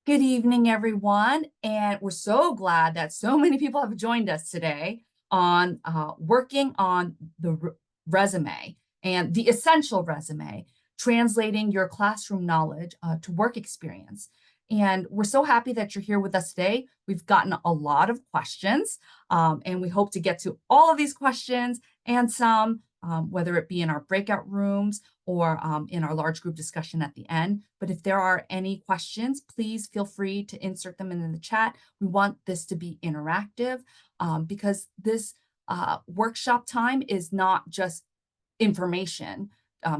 Good evening, everyone. And we're so glad that so many people have joined us today on working on the resume and the essential resume, translating your classroom knowledge to work experience. And we're so happy that you're here with us today. We've gotten a lot of questions, and we hope to get to all of these questions and some, whether it be in our breakout rooms or in our large group discussion at the end. But if there are any questions, please feel free to insert them in the chat. We want this to be interactive because this workshop time is not just information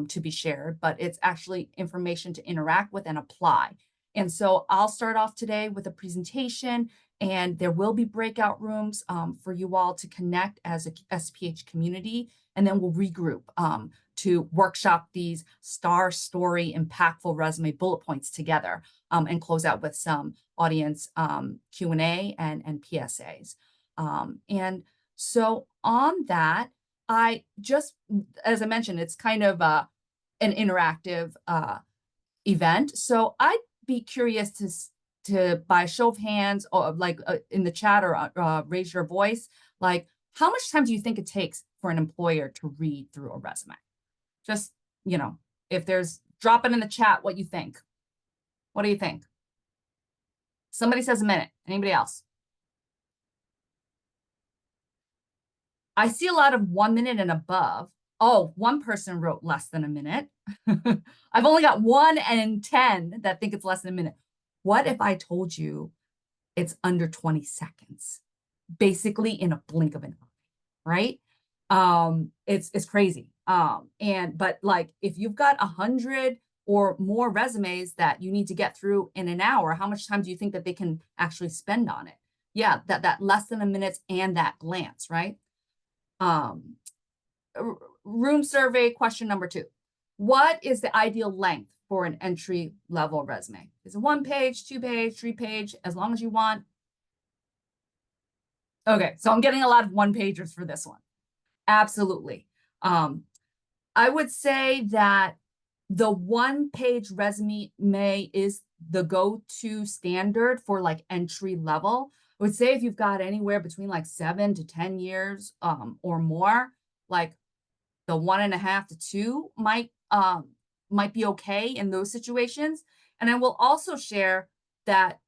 to be shared, but it's actually information to interact with and apply. And so I'll start off today with a presentation, and there will be breakout rooms for you all to connect as a SPH community, and then we'll regroup to workshop these star story impactful resume bullet points together and close out with some audience Q&A and PSAs. And so on that, I just, as I mentioned, it's kind of an interactive event. So I'd be curious to by a show of hands or like in the chat or raise your voice, like how much time do you think it takes for an employer to read through a resume? Just, if there's, drop it in the chat what you think. What do you think? Somebody says a minute. Anybody else? I see a lot of 1 minute and above. Oh, one person wrote less than a minute. I've only got 1 and 10 that think it's less than a minute. What if I told you it's under 20 seconds? Basically in a blink of an eye, right? It's crazy. But like if you've got 100 or more resumes that you need to get through in an hour, how much time do you think that they can actually spend on it? Yeah, that less than a minute and that glance, right? Room survey question number 2. What is the ideal length for an entry level resume? Is it 1 page, 2 page, 3 page, as long as you want? Okay, so I'm getting a lot of 1 pagers for this one. Absolutely. I would say that the 1 page resume is the go-to standard for like entry level. I would say if you've got anywhere between like 7 to 10 years or more, like the 1.5 to 2 might be okay in those situations. And I will also share that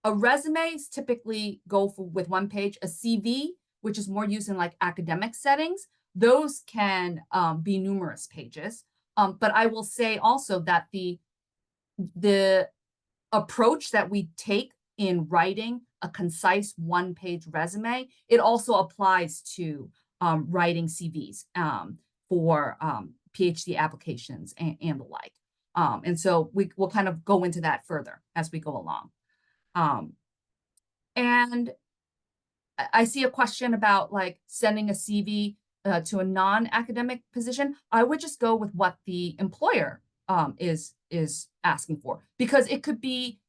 a resumes typically go with 1 page. A CV, which is more used in like academic settings, those can be numerous pages. But I will say also that the approach that we take in writing a concise 1 page resume, it also applies to writing CVs for PhD applications and the like. And so we'll kind of go into that further as we go along. And I see a question about like sending a CV to a non-academic position. I would just go with what the employer is asking for, because it could be,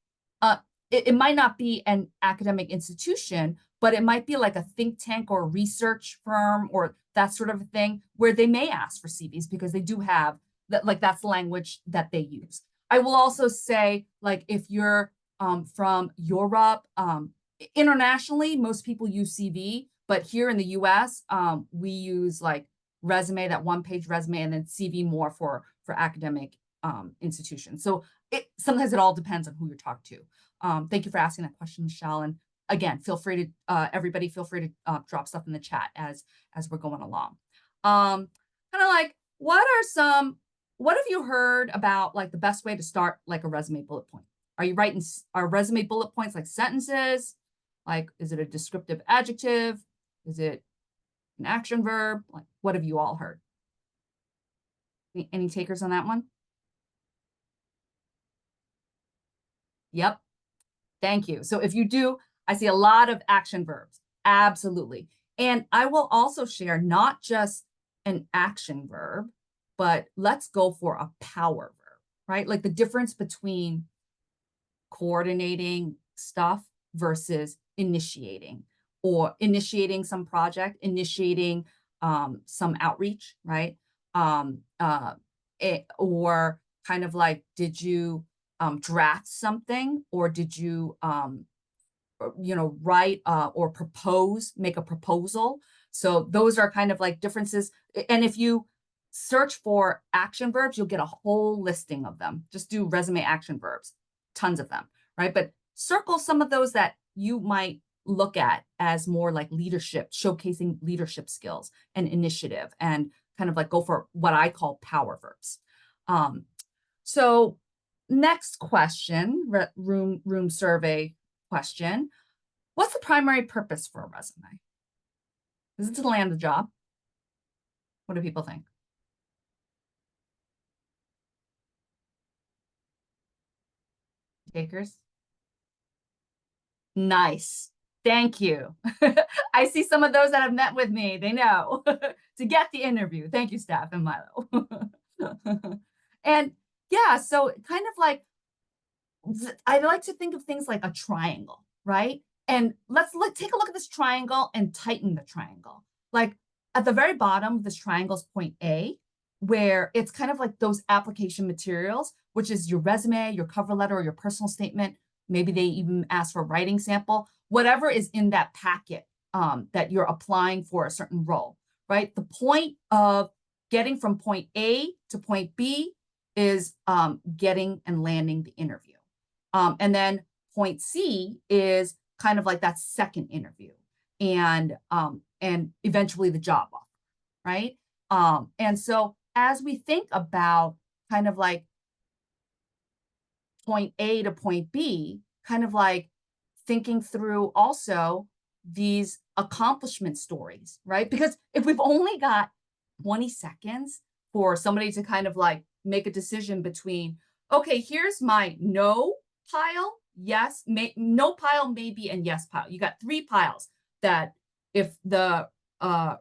it might not be an academic institution, but it might be like a think tank or a research firm or that sort of a thing where they may ask for CVs because they do have that, like that's the language that they use. I will also say, like if you're from Europe, internationally, most people use CV, but here in the US, we use like resume, that 1 page resume, and then CV more for academic institutions. So sometimes it all depends on who you're talking to. Thank you for asking that question, Michelle. And again, feel free to, everybody feel free to drop stuff in the chat as we're going along. Kind of like, what have you heard about like the best way to start like a resume bullet point? Are you writing our resume bullet points like sentences? Like, is it a descriptive adjective? Is it an action verb? Like, what have you all heard? Any takers on that one? Yep. Thank you. So if you do, I see a lot of action verbs. Absolutely. And I will also share not just an action verb, but let's go for a power verb, right? Like the difference between coordinating stuff versus initiating, or initiating some project, initiating some outreach, right? Or kind of like, did you draft something, or did you write or make a proposal? So those are kind of like differences. And if you search for action verbs, you'll get a whole listing of them. Just do resume action verbs, tons of them, right? But circle some of those that you might look at as more like leadership, showcasing leadership skills and initiative, and kind of like go for what I call power verbs. So next question, room survey question. What's the primary purpose for a resume? Is it to land a job? What do people think? Takers? Nice. Thank you. I see some of those that have met with me. They know to get the interview. Thank you, Steph and Milo. And yeah, so kind of like, I like to think of things like a triangle, right? And let's take a look at this triangle and tighten the triangle. Like at the very bottom of this triangle is point A, where it's kind of like those application materials, which is your resume, your cover letter, or your personal statement. Maybe they even ask for a writing sample, whatever is in that packet that you're applying for a certain role, right? The point of getting from point A to point B is getting and landing the interview. And then point C is kind of like that second interview and eventually the job offer, right? And so as we think about kind of like point A to point B, kind of like thinking through also these accomplishment stories, right? Because if we've only got 20 seconds for somebody to kind of like make a decision between, okay, here's my no pile, yes, no pile, maybe, and yes pile. You got 3 piles that if the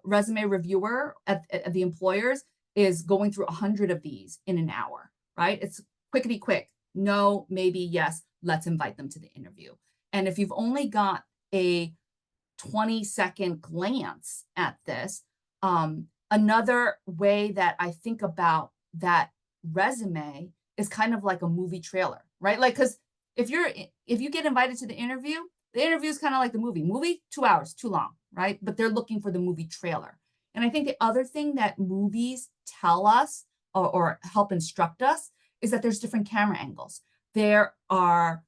resume reviewer at the employers is going through 100 of these in an hour, right? It's quickety quick. No, maybe, yes, let's invite them to the interview. And if you've only got a 20-second glance at this, another way that I think about that resume is kind of like a movie trailer, right? Like, because if you get invited to the interview is kind of like the movie 2 hours, too long, right? But they're looking for the movie trailer. And I think the other thing that movies tell us or help instruct us is that there's different camera angles. There are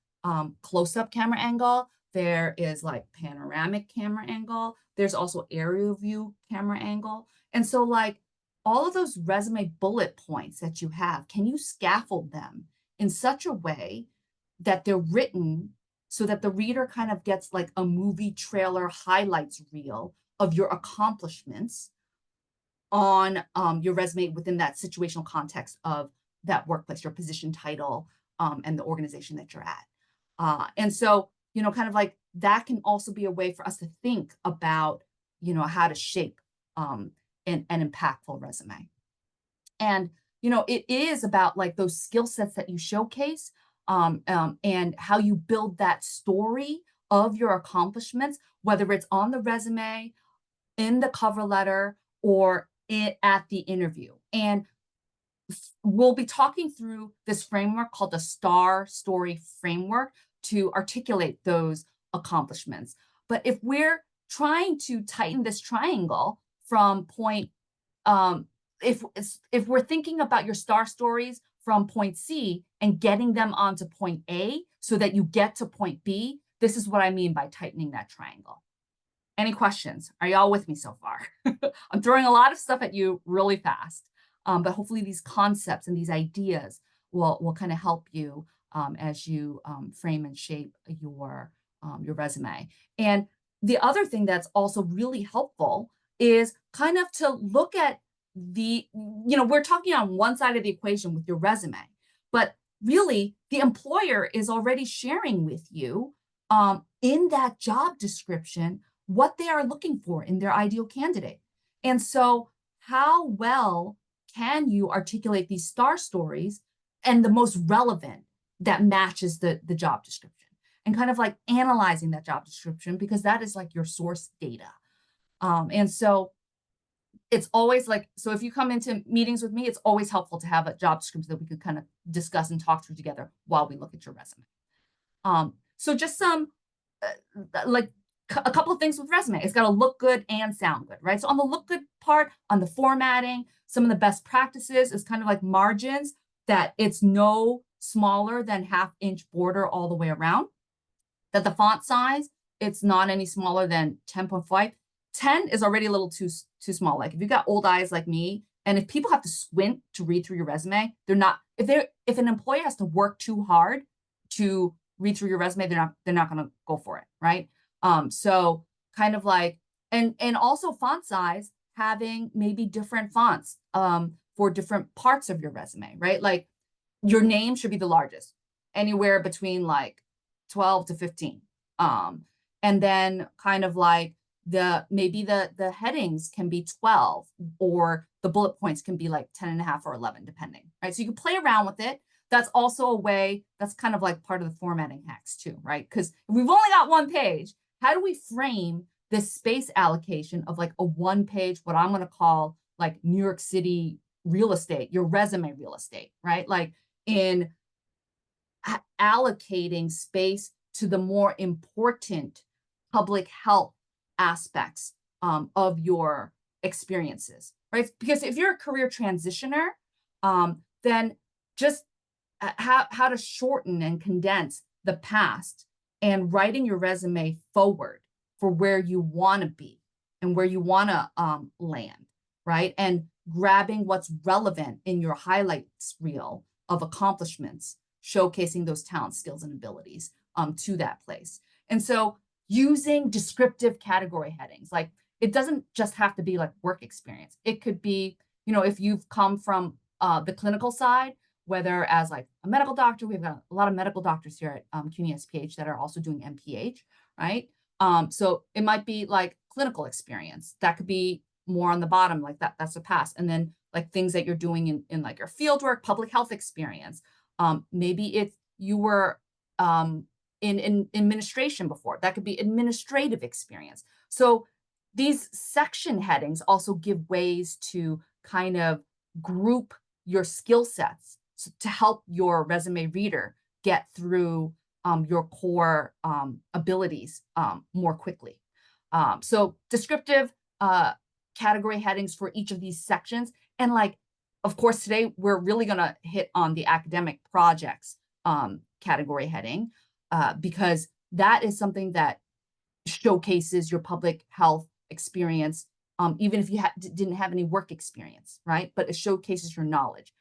close-up camera angle. There is like panoramic camera angle. There's also aerial view camera angle. And so like all of those resume bullet points that you have, can you scaffold them in such a way that they're written so that the reader kind of gets like a movie trailer highlights reel of your accomplishments on your resume within that situational context of that workplace, your position title, and the organization that you're at. And so, kind of like that can also be a way for us to think about, how to shape an impactful resume. And, it is about like those skill sets that you showcase and how you build that story of your accomplishments, whether it's on the resume, in the cover letter, or at the interview. And we'll be talking through this framework called the STAR Story Framework to articulate those accomplishments. But if we're trying to tighten this triangle from point, if we're thinking about your STAR stories from point C and getting them onto point A so that you get to point B, this is what I mean by tightening that triangle. Any questions? Are y'all with me so far? I'm throwing a lot of stuff at you really fast, but hopefully these concepts and these ideas will kind of help you as you frame and shape your resume. And the other thing that's also really helpful is kind of to look at we're talking on one side of the equation with your resume, but really the employer is already sharing with you in that job description what they are looking for in their ideal candidate. And so how well can you articulate these STAR stories and the most relevant that matches the job description, and kind of like analyzing that job description, because that is like your source data. And so it's always like, so if you come into meetings with me, it's always helpful to have a job description that we could kind of discuss and talk through together while we look at your resume. So just some like a couple of things with resume. It's got to look good and sound good, right? So on the look good part, on the formatting, some of the best practices is kind of like margins, that it's no smaller than 1/2 inch border all the way around, that the font size, it's not any smaller than 10.5. 10 is already a little too small. Like if you've got old eyes like me, and if people have to squint to read through your resume, they're not, if an employer has to work too hard to read through your resume, they're not going to go for it, right? So kind of like, and also font size, having maybe different fonts for different parts of your resume, right? Like your name should be the largest, anywhere between like 12 to 15. And then kind of like maybe the headings can be 12, or the bullet points can be like 10.5 or 11, depending, right? So you can play around with it. That's also a way, that's kind of like part of the formatting hacks too, right? Because if we've only got one page, how do we frame this space allocation of like a 1 page, what I'm going to call like New York City real estate, your resume real estate, right? Like in allocating space to the more important public health aspects of your experiences, right? Because if you're a career transitioner, then just how to shorten and condense the past and writing your resume forward for where you want to be and where you want to land, right? And grabbing what's relevant in your highlights reel of accomplishments, showcasing those talents, skills, and abilities to that place. And so using descriptive category headings, like it doesn't just have to be like work experience. It could be, if you've come from the clinical side, whether as like a medical doctor, we've got a lot of medical doctors here at CUNY SPH that are also doing MPH, right? So it might be like clinical experience. That could be more on the bottom, like that's a pass. And then like things that you're doing in like your field work, public health experience. Maybe if you were in administration before, that could be administrative experience. So these section headings also give ways to kind of group your skill sets to help your resume reader get through your core abilities more quickly. So descriptive category headings for each of these sections. And like, of course, today we're really going to hit on the academic projects category heading because that is something that showcases your public health experience, even if you didn't have any work experience, right? But it showcases your knowledge,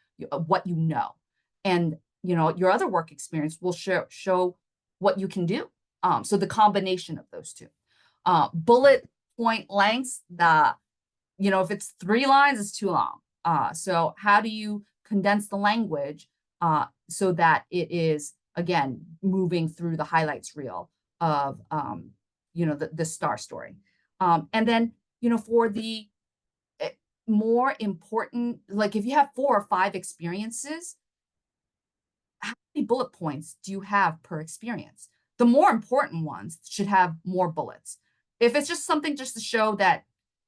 what you know. And, your other work experience will show what you can do. So the combination of those two. Bullet point lengths, if it's 3 lines, it's too long. So how do you condense the language so that it is, again, moving through the highlights reel of, the star story. And then, for the more important, like if you have 4 or 5 experiences, how many bullet points do you have per experience? The more important ones should have more bullets. If it's just something just to show that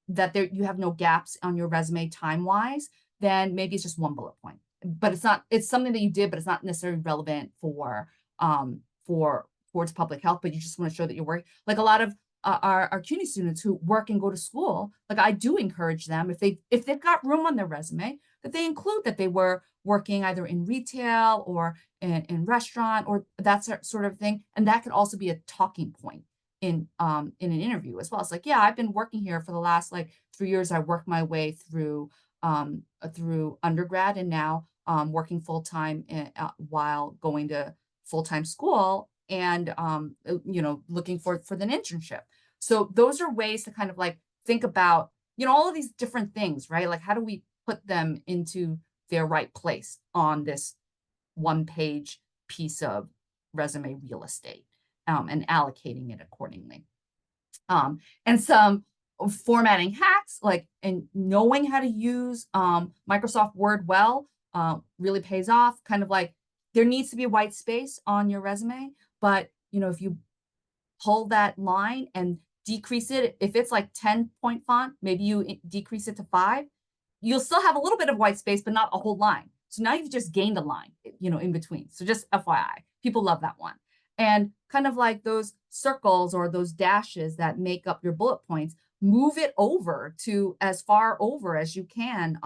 there you have no gaps on your resume time-wise, then maybe it's just 1 bullet point. But it's something that you did, but it's not necessarily relevant towards public health, but you just want to show that you're working. Like a lot of our CUNY students who work and go to school, like I do encourage them, if they've got room on their resume, that they include that they were working either in retail or in restaurant or that sort of thing. And that could also be a talking point in an interview as well. It's like, yeah, I've been working here for the last like 3 years. I worked my way through undergrad and now working full-time while going to full-time school and looking for the internship. So those are ways to kind of like think about all of these different things, right? Like how do we put them into their right place on this 1-page piece of resume real estate and allocating it accordingly. And some formatting hacks, like and knowing how to use Microsoft Word well really pays off. Kind of like there needs to be a white space on your resume, but if you pull that line and decrease it. If it's like 10-point font, maybe you decrease it to 5. You'll still have a little bit of white space, but not a whole line. So now you've just gained a line, in between. So just FYI, people love that one. And kind of like those circles or those dashes that make up your bullet points, move it over to as far over as you can,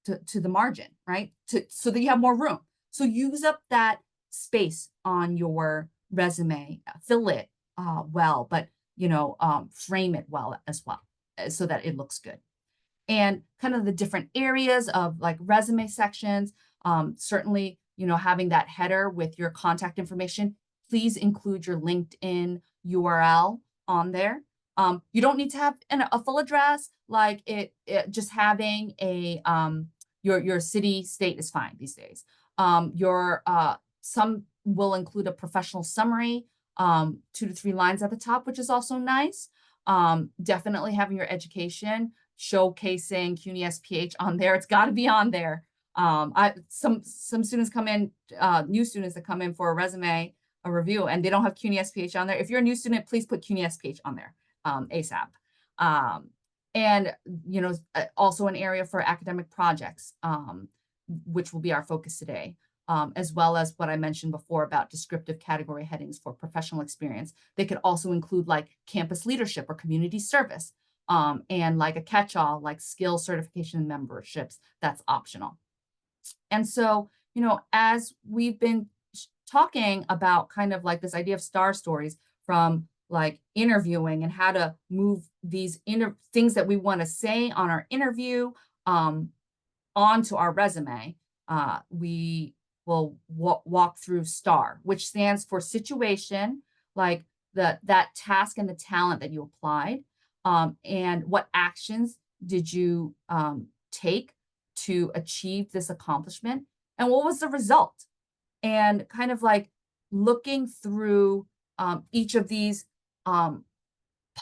to the margin, right? So that you have more room. So use up that space on your resume, fill it well, but frame it well as well, so that it looks good. And kind of the different areas of like resume sections, certainly, having that header with your contact information, please include your LinkedIn URL on there. You don't need to have a full address, like just having your city, state is fine these days. Some will include a professional summary, 2 to 3 lines at the top, which is also nice. Definitely having your education, showcasing CUNY SPH on there. It's got to be on there. Some students come in, new students that come in for a review, and they don't have CUNY SPH on there. If you're a new student, please put CUNY SPH on there ASAP. And also an area for academic projects, which will be our focus today. As well as what I mentioned before about descriptive category headings for professional experience. They could also include like campus leadership or community service, and like a catch-all like skill certification and memberships, that's optional. And so, as we've been talking about kind of like this idea of star stories from like interviewing and how to move these things that we want to say on our interview onto our resume, we will walk through STAR, which stands for situation, like that task and the talent that you applied, and what actions did you take to achieve this accomplishment, and what was the result, and kind of like looking through each of these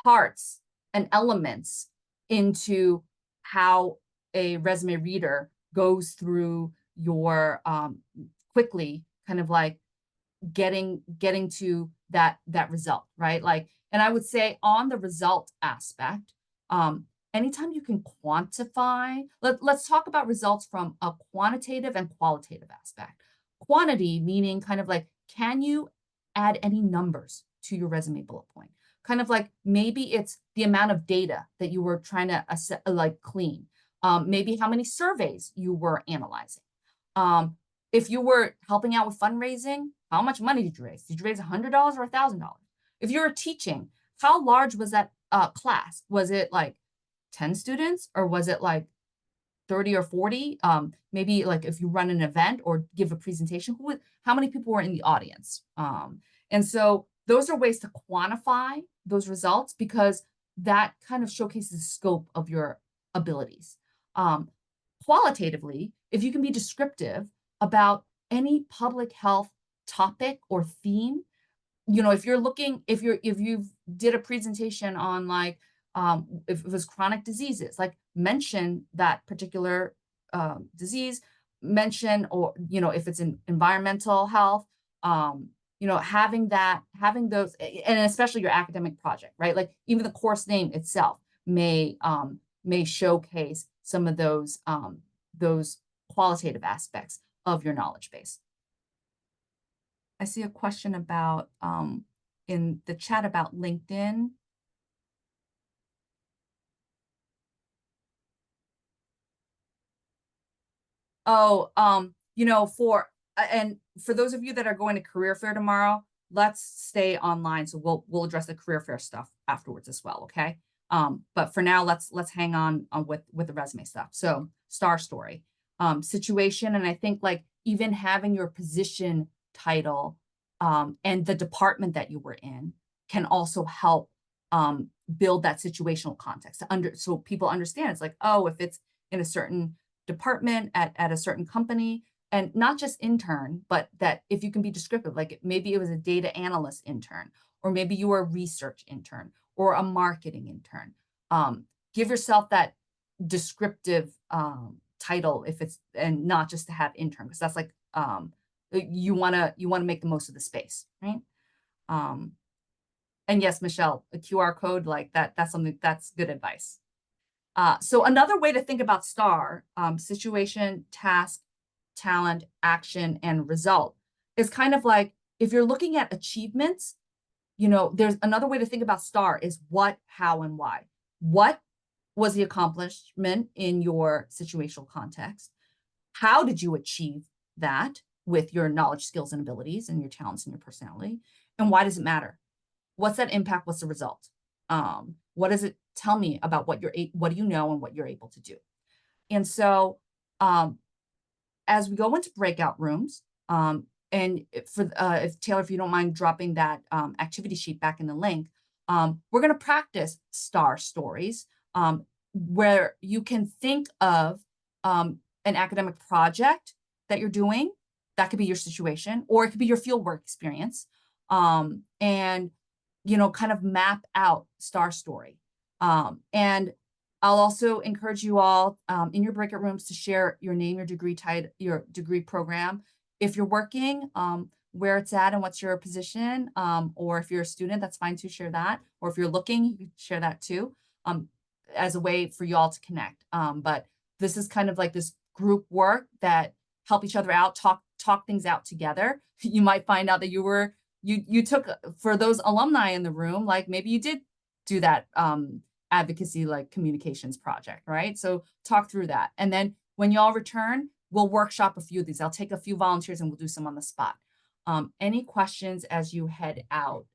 parts and elements into how a resume reader goes through your quickly kind of like getting to that result, right? Like, and I would say on the result aspect, anytime you can quantify, let's talk about results from a quantitative and qualitative aspect. Quantity meaning kind of like, can you add any numbers to your resume bullet point? Kind of like maybe it's the amount of data that you were trying to clean. Maybe how many surveys you were analyzing. If you were helping out with fundraising, how much money did you raise? Did you raise $100 or $1,000? If you were teaching, how large was that class? Was it like 10 students or was it like 30 or 40? Maybe like if you run an event or give a presentation, how many people were in the audience? And so those are ways to quantify those results because that kind of showcases the scope of your abilities. Qualitatively, if you can be descriptive about any public health topic or theme, if you did a presentation on like, if it was chronic diseases, like mention that particular disease, mention, or, if it's in environmental health, having those, and especially your academic project, right? Like even the course name itself may showcase some of those qualitative aspects of your knowledge base. I see a question about in the chat about LinkedIn. Oh, for those of you that are going to career fair tomorrow, let's stay online. So we'll address the career fair stuff afterwards as well. Okay. But for now, let's hang on with the resume stuff. So star story, situation. And I think like even having your position title and the department that you were in can also help build that situational context so people understand. It's like, oh, if it's in a certain department at a certain company, and not just intern, but that if you can be descriptive, like maybe it was a data analyst intern, or maybe you were a research intern or a marketing intern. Give yourself that descriptive title if it's, and not just to have intern, because that's like you want to make the most of the space, right? And yes, Michelle, a QR code like that, that's something that's good advice. So another way to think about STAR, situation, task, talent, action, and result, is kind of like if you're looking at achievements, there's another way to think about STAR is what, how, and why. What was the accomplishment in your situational context? How did you achieve that with your knowledge, skills, and abilities, and your talents and your personality? And why does it matter? What's that impact? What's the result? What does it tell me about what what do you know and what you're able to do? And so, as we go into breakout rooms, and if Taylor, if you don't mind dropping that activity sheet back in the link, we're going to practice STAR stories, where you can think of an academic project that you're doing. That could be your situation, or it could be your fieldwork experience, and kind of map out STAR story. And I'll also encourage you all in your breakout rooms to share your name, your degree type, your degree program. If you're working, where it's at and what's your position, or if you're a student, that's fine to share that. Or if you're looking, you can share that too, as a way for you all to connect. But this is kind of like this group work that help each other out, talk things out together. You might find out that you took, for those alumni in the room, like maybe you did do that advocacy like communications project, right? So talk through that. And then when y'all return, we'll workshop a few of these. I'll take a few volunteers and we'll do some on the spot. Any questions as you head out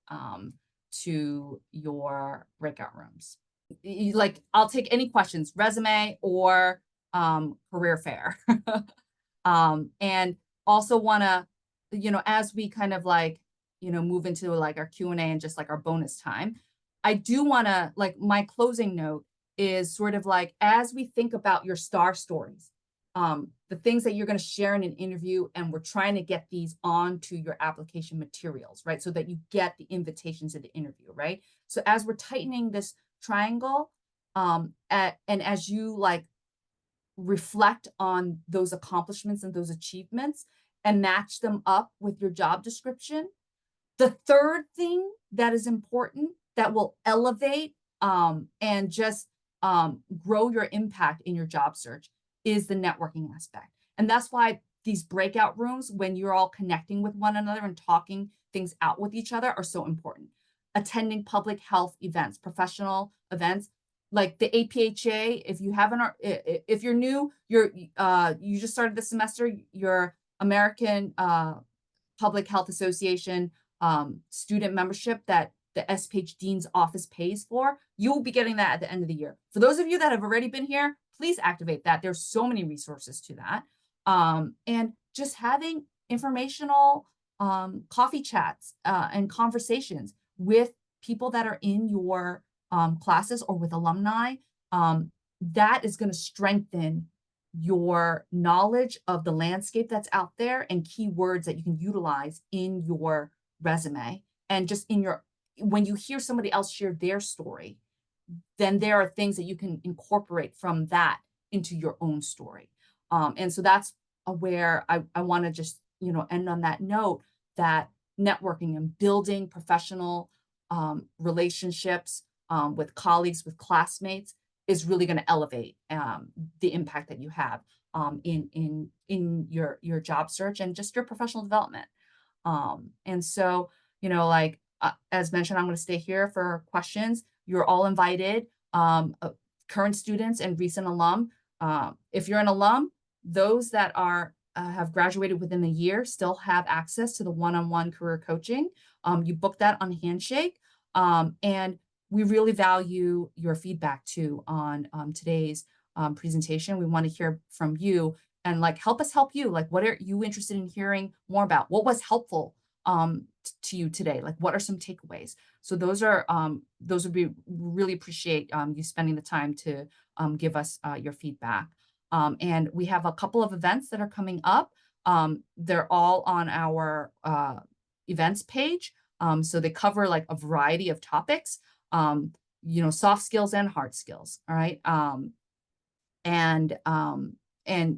to your breakout rooms? Like, I'll take any questions, resume or career fair. And also want to, as we kind of like, move into like our Q&A and just like our bonus time, I do want to, like, my closing note is sort of like, as we think about your STAR stories, the things that you're going to share in an interview, and we're trying to get these onto your application materials, right? So that you get the invitations to the interview, right? So as we're tightening this triangle, and as you like reflect on those accomplishments and those achievements and match them up with your job description, the third thing that is important that will elevate and just grow your impact in your job search is the networking aspect. And that's why these breakout rooms, when you're all connecting with one another and talking things out with each other, are so important. Attending public health events, professional events, like the APHA, if you haven't, if you're new, you just started this semester, your American Public Health Association student membership that the SPH Dean's office pays for, you will be getting that at the end of the year. For those of you that have already been here, please activate that. There's so many resources to that. And just having informational coffee chats and conversations with people that are in your classes or with alumni, that is going to strengthen your knowledge of the landscape that's out there and keywords that you can utilize in your resume. And just when you hear somebody else share their story, then there are things that you can incorporate from that into your own story. And so that's where I want to just, end on that note, that networking and building professional relationships with colleagues, with classmates, is really going to elevate the impact that you have in your job search and just your professional development. And so, like, as mentioned, I'm going to stay here for questions. You're all invited, current students and recent alum. If you're an alum, those that have graduated within the year still have access to the one-on-one career coaching. You book that on Handshake. And we really value your feedback too on today's presentation. We want to hear from you and like help us help you. Like, what are you interested in hearing more about? What was helpful to you today? Like, what are some takeaways? So those would be really appreciate you spending the time to give us your feedback. And we have a couple of events that are coming up. They're all on our events page. So they cover like a variety of topics, soft skills and hard skills. All right. And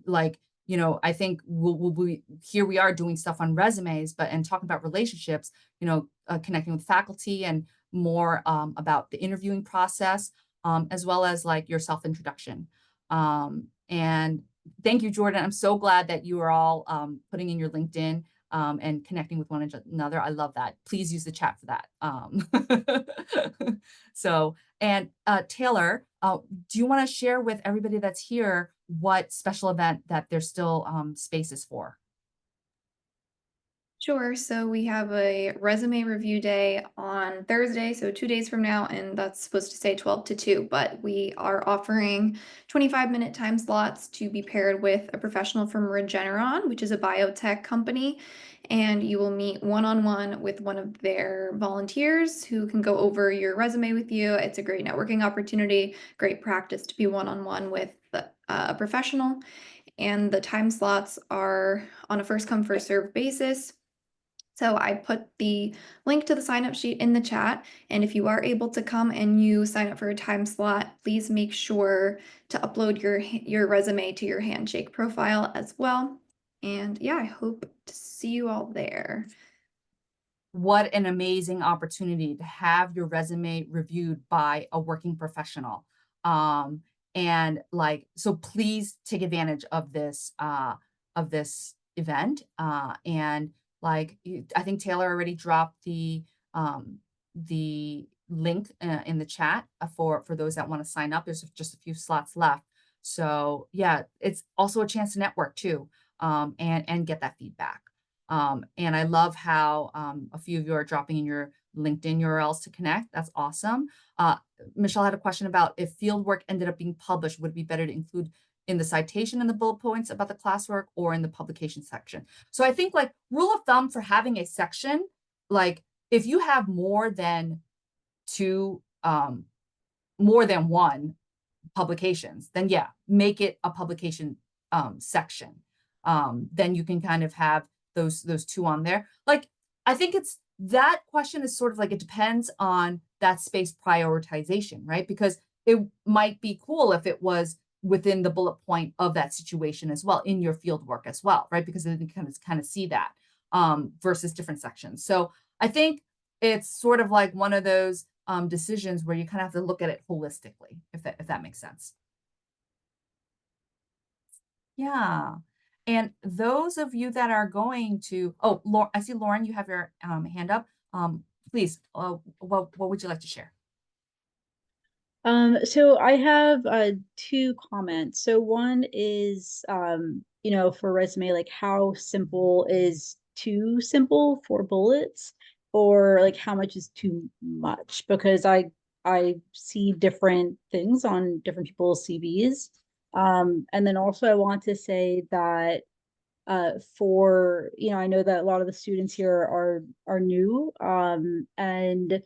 like, I think we'll be here. We are doing stuff on resumes, and talking about relationships, connecting with faculty and more about the interviewing process, as well as like your self-introduction. And thank you, Jordan. I'm so glad that you are all putting in your LinkedIn and connecting with one another. I love that. Please use the chat for that. And Taylor, do you want to share with everybody that's here what special event that there's still spaces for? Sure. So we have a resume review day on Thursday, so 2 days from now, and that's supposed to say 12 to 2, but we are offering 25-minute time slots to be paired with a professional from Regeneron, which is a biotech company, and you will meet one-on-one with one of their volunteers who can go over your resume with you. It's a great networking opportunity, great practice to be one-on-one with a professional, and the time slots are on a first come, first served basis. So I put the link to the sign up sheet in the chat. And if you are able to come and you sign up for a time slot, please make sure to upload your resume to your Handshake profile as well. And yeah, I hope to see you all there. What an amazing opportunity to have your resume reviewed by a working professional. And like, so please take advantage of this event. And like, I think Taylor already dropped the link in the chat for those that want to sign up. There's just a few slots left. So yeah, it's also a chance to network too, and get that feedback. And I love how a few of you are dropping in your LinkedIn URLs to connect. That's awesome. Michelle had a question about if fieldwork ended up being published, would it be better to include in the citation and the bullet points about the classwork or in the publication section? So I think like rule of thumb for having a section, like if you have more than one publications, then yeah, make it a publication section. Then you can kind of have those two on there. Like, I think it's that question is sort of like it depends on that space prioritization, right? Because it might be cool if it was within the bullet point of that situation as well, in your field work as well, right? Because then you can kind of see that versus different sections. So I think it's sort of like one of those decisions where you kind of have to look at it holistically, if that makes sense. Yeah. And those of you that are going to, oh, Lauren, I see Lauren, you have your hand up. Please, what would you like to share? So I have two comments. So one is, for resume, like how simple is too simple for bullets, or like how much is too much? Because I see different things on different people's CVs. And then also I want to say that for, I know that a lot of the students here are new, and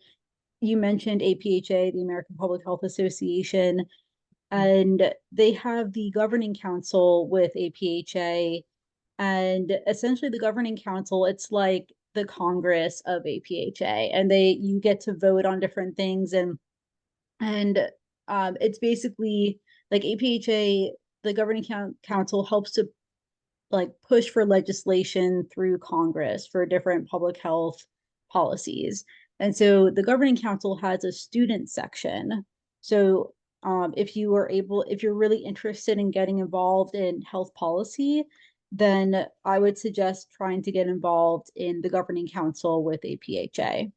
you mentioned APHA, the American Public Health Association, and they have the governing council with APHA. And essentially the governing council, it's like the Congress of APHA, and you get to vote on different things. And it's basically like APHA, the governing council helps to like push for legislation through Congress for different public health policies. And so the governing council has a student section. So if you're really interested in getting involved in health policy, then I would suggest trying to get involved in the governing council with APHA.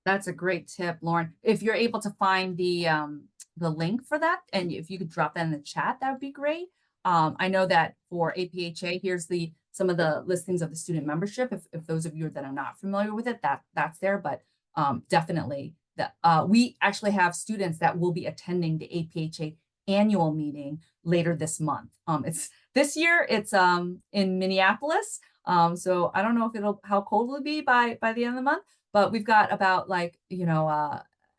That's a great tip, Lauren. If you're able to find the link for that, and if you could drop that in the chat, that would be great. I know that for APHA, here's some of the listings of the student membership. If those of you that are not familiar with it, that's there. But definitely, we actually have students that will be attending the APHA annual meeting later this month. It's this year. It's in Minneapolis. So I don't know if how cold it'll be by the end of the month. But we've got about like,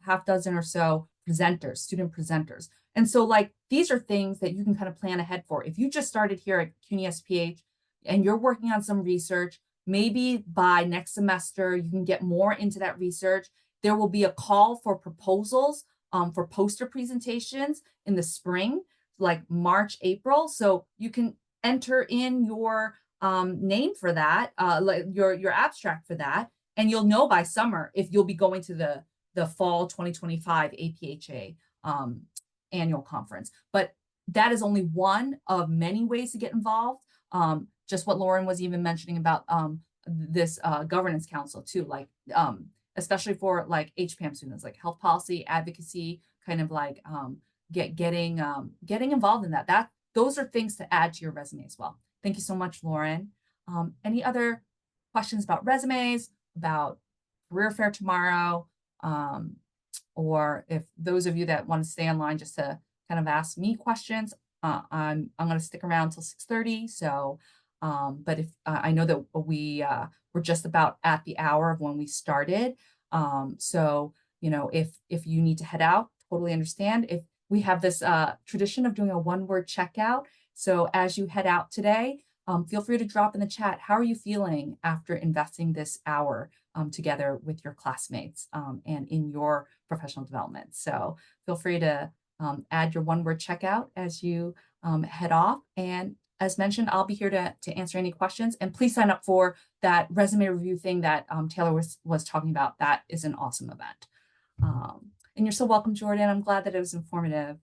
half dozen or so presenters, student presenters. And so like, these are things that you can kind of plan ahead for. If you just started here at CUNY SPH and you're working on some research, maybe by next semester, you can get more into that research. There will be a call for proposals for poster presentations in the spring, like March, April. So you can enter in your name for that, like your abstract for that. and you'll know by summer if you'll be going to the fall 2025 APHA annual conference. But that is only one of many ways to get involved. Just what Lauren was even mentioning about this governance council too, like especially for like HPAM students, like health policy advocacy, kind of like getting involved in that. Those are things to add to your resume as well. Thank you so much, Lauren. Any other questions about resumes, about career fair tomorrow? Or if those of you that want to stay online just to kind of ask me questions, I'm going to stick around till 6:30. So, but if I know that we're just about at the hour of when we started. So, you know, if you need to head out, totally understand. If we have this tradition of doing a one-word checkout. So as you head out today, feel free to drop in the chat. How are you feeling after investing this hour together with your classmates and in your professional development? So feel free to add your one-word checkout as you head off. And as mentioned, I'll be here to answer any questions. And please sign up for that resume review thing that Taylor was talking about. That is an awesome event. And you're so welcome, Jordan. I'm glad that it was informative.